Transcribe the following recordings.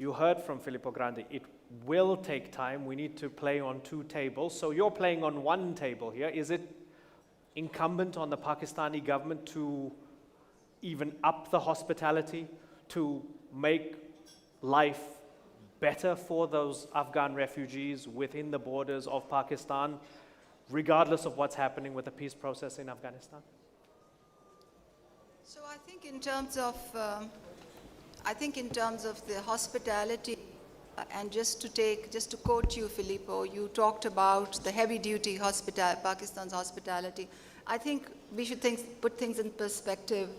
You heard from Filippo Grandi, it will take time. We need to play on two tables. So you're playing on one table here. Is it incumbent on the Pakistani government to even up the hospitality, to make life better for those Afghan refugees within the borders of Pakistan, regardless of what's happening with the peace process in Afghanistan? So I think in terms of the hospitality, and just to quote you, Filippo, you talked about the heavy-duty Pakistan's hospitality. I think we should put things in perspective.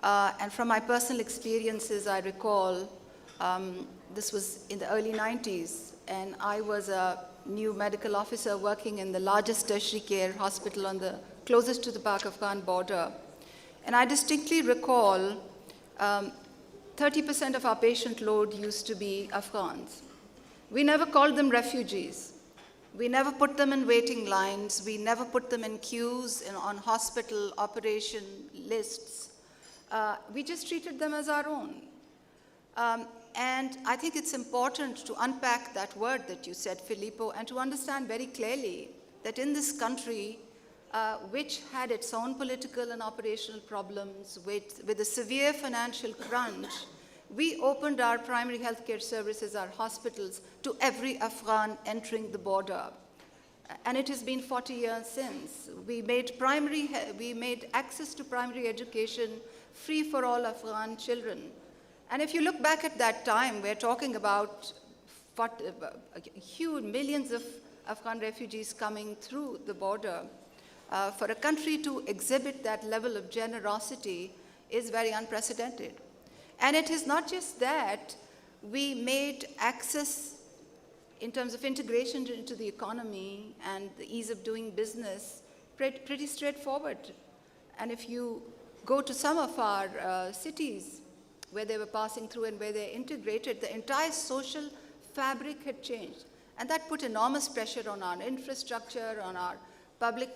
And from my personal experiences, I recall this was in the early 90s, and I was a new medical officer working in the largest tertiary care hospital closest to the Pak-Afghan border. And I distinctly recall 30% of our patient load used to be Afghans. We never called them refugees. We never put them in waiting lines. We never put them in queues on hospital operation lists. We just treated them as our own. And I think it's important to unpack that word that you said, Filippo, and to understand very clearly that in this country, which had its own political and operational problems with a severe financial crunch, we opened our primary healthcare services, our hospitals, to every Afghan entering the border. And it has been 40 years since. We made access to primary education free for all Afghan children. And if you look back at that time, we're talking about huge millions of Afghan refugees coming through the border. For a country to exhibit that level of generosity is very unprecedented. And it is not just that, we made access in terms of integration into the economy and the ease of doing business pretty straightforward. And if you go to some of our cities where they were passing through and where they integrated, the entire social fabric had changed. And that put enormous pressure on our infrastructure, on our public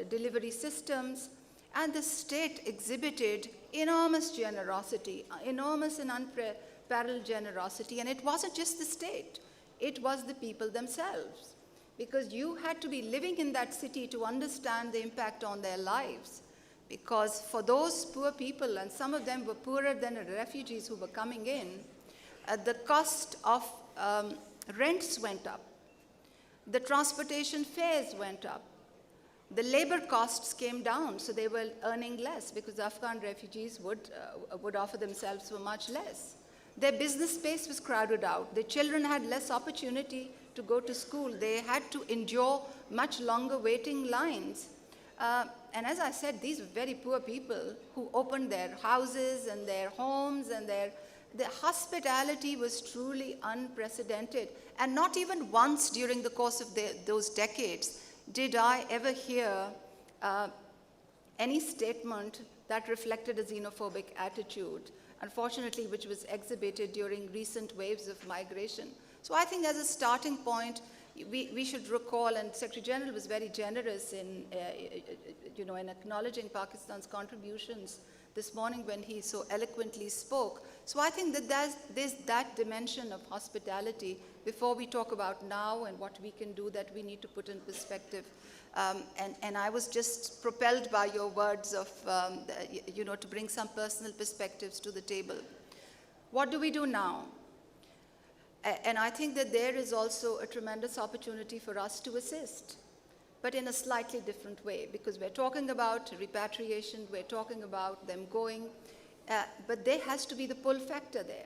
delivery systems, and the state exhibited enormous generosity, enormous and unparalleled generosity. And it wasn't just the state, it was the people themselves. Because you had to be living in that city to understand the impact on their lives. Because for those poor people, and some of them were poorer than the refugees who were coming in, the cost of rents went up. The transportation fares went up. The labor costs came down, so they were earning less because the Afghan refugees would offer themselves for much less. Their business space was crowded out. The children had less opportunity to go to school. They had to endure much longer waiting lines. And as I said, these were very poor people who opened their houses and their homes, and their hospitality was truly unprecedented. And not even once during the course of those decades did I ever hear any statement that reflected a xenophobic attitude, unfortunately, which was exhibited during recent waves of migration. So I think as a starting point, we should recall, and Secretary General was very generous in acknowledging Pakistan's contributions this morning when he so eloquently spoke. So I think that there's that dimension of hospitality before we talk about now and what we can do that we need to put in perspective. And I was just propelled by your words of, to bring some personal perspectives to the table. What do we do now? And I think that there is also a tremendous opportunity for us to assist, but in a slightly different way, because we're talking about repatriation, we're talking about them going, but there has to be the pull factor there.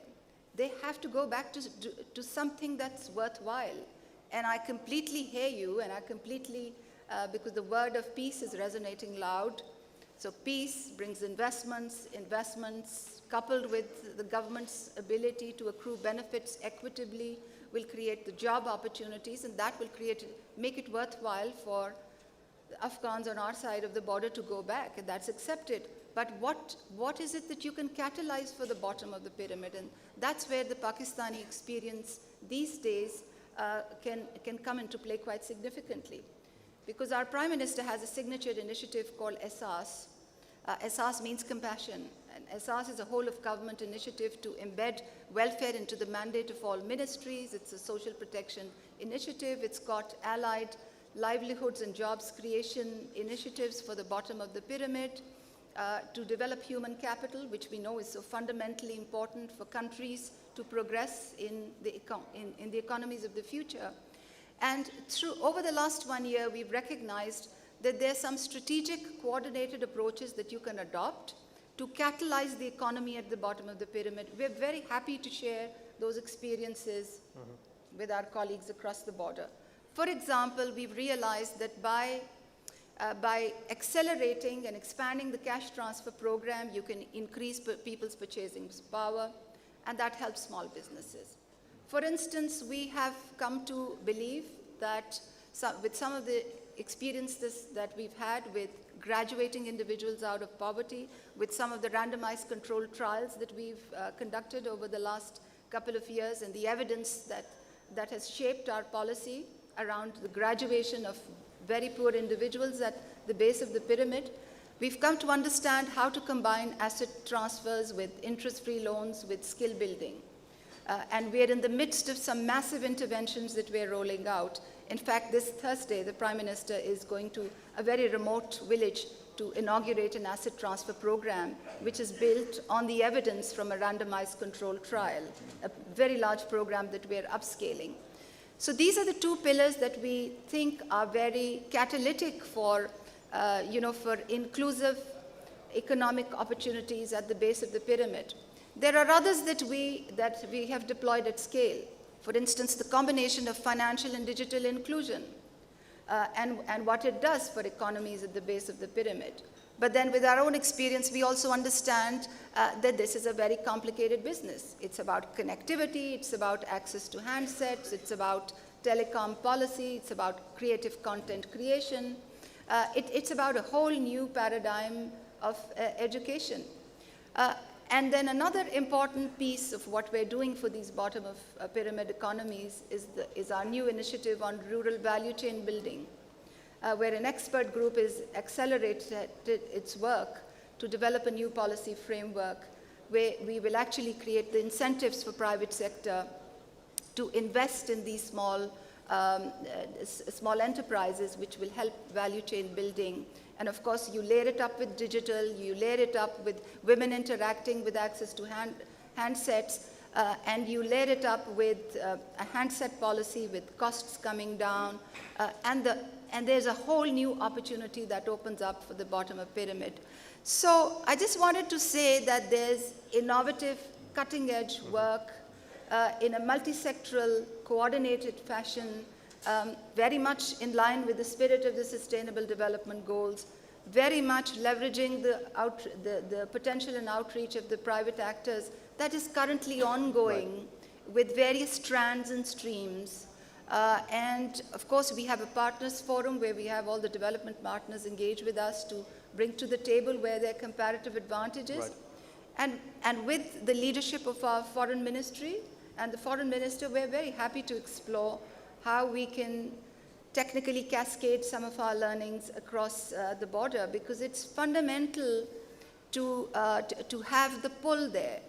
They have to go back to something that's worthwhile. And I completely hear you, and I completely, because the word of peace is resonating loud. So peace brings investments coupled with the government's ability to accrue benefits equitably will create the job opportunities, and that will make it worthwhile for the Afghans on our side of the border to go back, and that's accepted. But what is it that you can catalyze for the bottom of the pyramid? And that's where the Pakistani experience these days can come into play quite significantly. Because our Prime Minister has a signature initiative called ESAS. ESAS means compassion. And ESAS is a whole of government initiative to embed welfare into the mandate of all ministries. It's a social protection initiative. It's got allied livelihoods and jobs creation initiatives for the bottom of the pyramid, to develop human capital, which we know is so fundamentally important for countries to progress in the economies of the future. And over the last 1 year, we've recognized that there are some strategic coordinated approaches that you can adopt to catalyze the economy at the bottom of the pyramid. We're very happy to share those experiences with our colleagues across the border. For example, we've realized that by accelerating and expanding the cash transfer program, you can increase people's purchasing power, and that helps small businesses. For instance, we have come to believe that with some of the experiences that we've had with graduating individuals out of poverty, with some of the randomized controlled trials that we've conducted over the last couple of years, and the evidence that has shaped our policy around the graduation of very poor individuals at the base of the pyramid, we've come to understand how to combine asset transfers with interest-free loans with skill building. And we're in the midst of some massive interventions that we're rolling out. In fact, this Thursday, the Prime Minister is going to a very remote village to inaugurate an asset transfer program, which is built on the evidence from a randomized controlled trial, a very large program that we're upscaling. So these are the two pillars that we think are very catalytic for, for inclusive economic opportunities at the base of the pyramid. There are others that we have deployed at scale. For instance, the combination of financial and digital inclusion and what it does for economies at the base of the pyramid. But then with our own experience, we also understand that this is a very complicated business. It's about connectivity, it's about access to handsets, it's about telecom policy, it's about creative content creation. It's about a whole new paradigm of education. And then another important piece of what we're doing for these bottom of pyramid economies is our new initiative on rural value chain building, where an expert group is accelerated its work to develop a new policy framework where we will actually create the incentives for private sector to invest in these small enterprises, which will help value chain building. And of course, you layer it up with digital, you layer it up with women interacting with access to handsets, and you layer it up with a handset policy with costs coming down, and there's a whole new opportunity that opens up for the bottom of pyramid. So I just wanted to say that there's innovative, cutting-edge work in a multi-sectoral, coordinated fashion, very much in line with the spirit of the Sustainable Development Goals, very much leveraging the potential and outreach of the private actors that is currently ongoing with various strands and streams. And of course, we have a partners forum where we have all the development partners engage with us to bring to the table where their comparative advantages. And with the leadership of our foreign ministry and the foreign minister, we're very happy to explore how we can technically cascade some of our learnings across the border, because it's fundamental to have the pull there,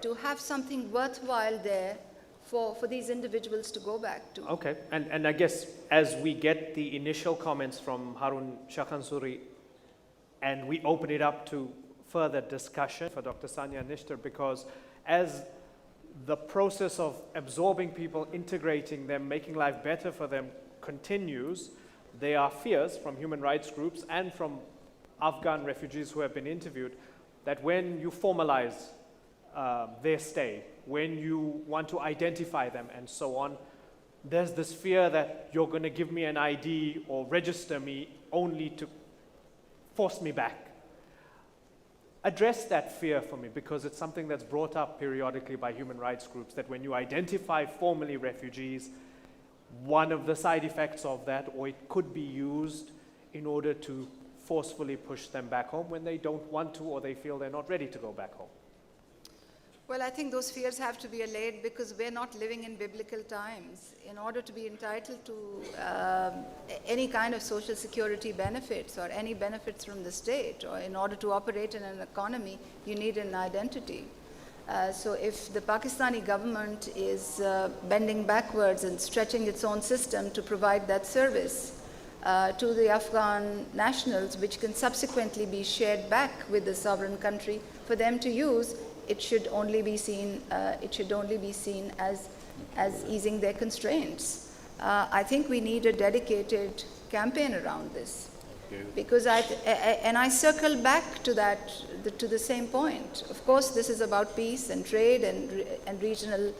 to have something worthwhile there for these individuals to go back to. Okay, and I guess as we get the initial comments from Harun Shakhansuri and we open it up to further discussion for Dr. Sanya Nishtar, because as the process of absorbing people, integrating them, making life better for them continues, there are fears from human rights groups and from Afghan refugees who have been interviewed that when you formalize their stay, when you want to identify them and so on, there's this fear that you're going to give me an ID or register me only to force me back. Address that fear for me, because it's something that's brought up periodically by human rights groups, that when you identify formally refugees, one of the side effects of that, or it could be used in order to forcefully push them back home when they don't want to or they feel they're not ready to go back home. Well, I think those fears have to be allayed because we're not living in biblical times. In order to be entitled to any kind of social security benefits or any benefits from the state, or in order to operate in an economy, you need an identity. So if the Pakistani government is bending backwards and stretching its own system to provide that service to the Afghan nationals, which can subsequently be shared back with the sovereign country for them to use, it should only be seen. As easing their constraints. I think we need a dedicated campaign around this, because I circle back to that, to the same point. Of course, this is about peace and trade and regional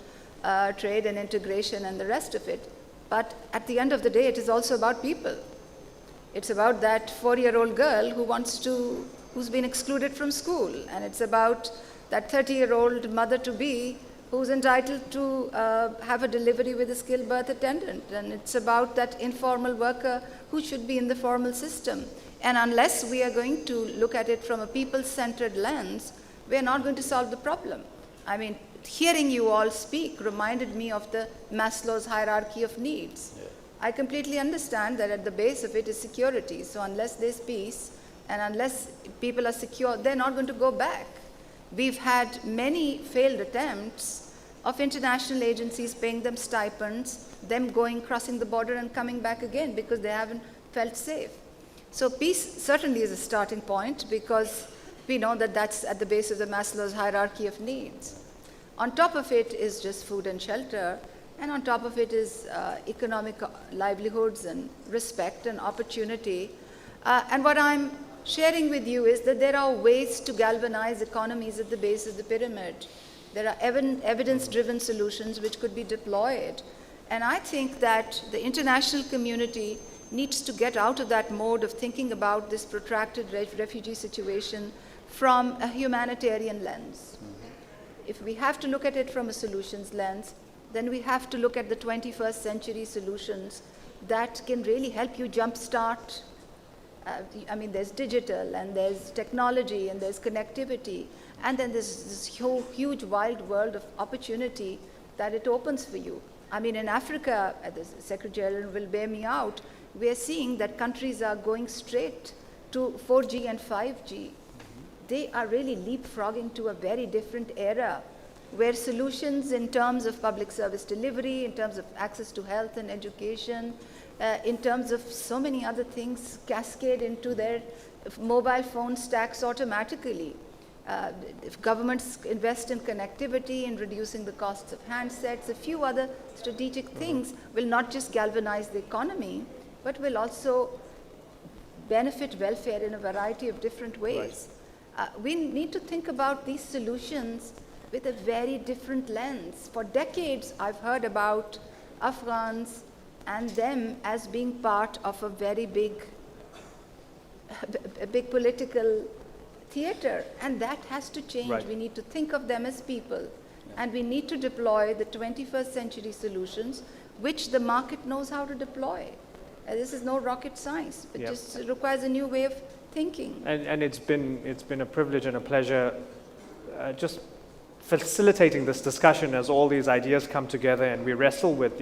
trade and integration and the rest of it. But at the end of the day, it is also about people. It's about that 4-year-old girl who's been excluded from school, and it's about that 30-year-old mother-to-be who's entitled to have a delivery with a skilled birth attendant. And it's about that informal worker who should be in the formal system. And unless we are going to look at it from a people-centered lens, we are not going to solve the problem. I mean, hearing you all speak reminded me of the Maslow's hierarchy of needs. Yeah. I completely understand that at the base of it is security. So unless there's peace and unless people are secure, they're not going to go back. We've had many failed attempts of international agencies paying them stipends, them crossing the border and coming back again because they haven't felt safe. So peace certainly is a starting point, because we know that that's at the base of the Maslow's hierarchy of needs. On top of it is just food and shelter, and on top of it is economic livelihoods and respect and opportunity. And what I'm sharing with you is that there are ways to galvanize economies at the base of the pyramid. There are evidence-driven solutions which could be deployed. And I think that the international community needs to get out of that mode of thinking about this protracted refugee situation from a humanitarian lens. If we have to look at it from a solutions lens, then we have to look at the 21st century solutions that can really help you jumpstart. I mean, there's digital, and there's technology, and there's connectivity. And then there's this huge wild world of opportunity that it opens for you. I mean, in Africa, the Secretary General will bear me out, we are seeing that countries are going straight to 4G and 5G. They are really leapfrogging to a very different era, where solutions in terms of public service delivery, in terms of access to health and education, in terms of so many other things, cascade into their mobile phone stacks automatically. If governments invest in connectivity, in reducing the costs of handsets, a few other strategic things will not just galvanize the economy, but will also benefit welfare in a variety of different ways. Right. We need to think about these solutions with a very different lens. For decades, I've heard about Afghans and them as being part of a very big political theater, and that has to change. Right. We need to think of them as people, and we need to deploy the 21st century solutions, which the market knows how to deploy. This is no rocket science. It just requires a new way of thinking. And it's been a privilege and a pleasure just facilitating this discussion as all these ideas come together and we wrestle with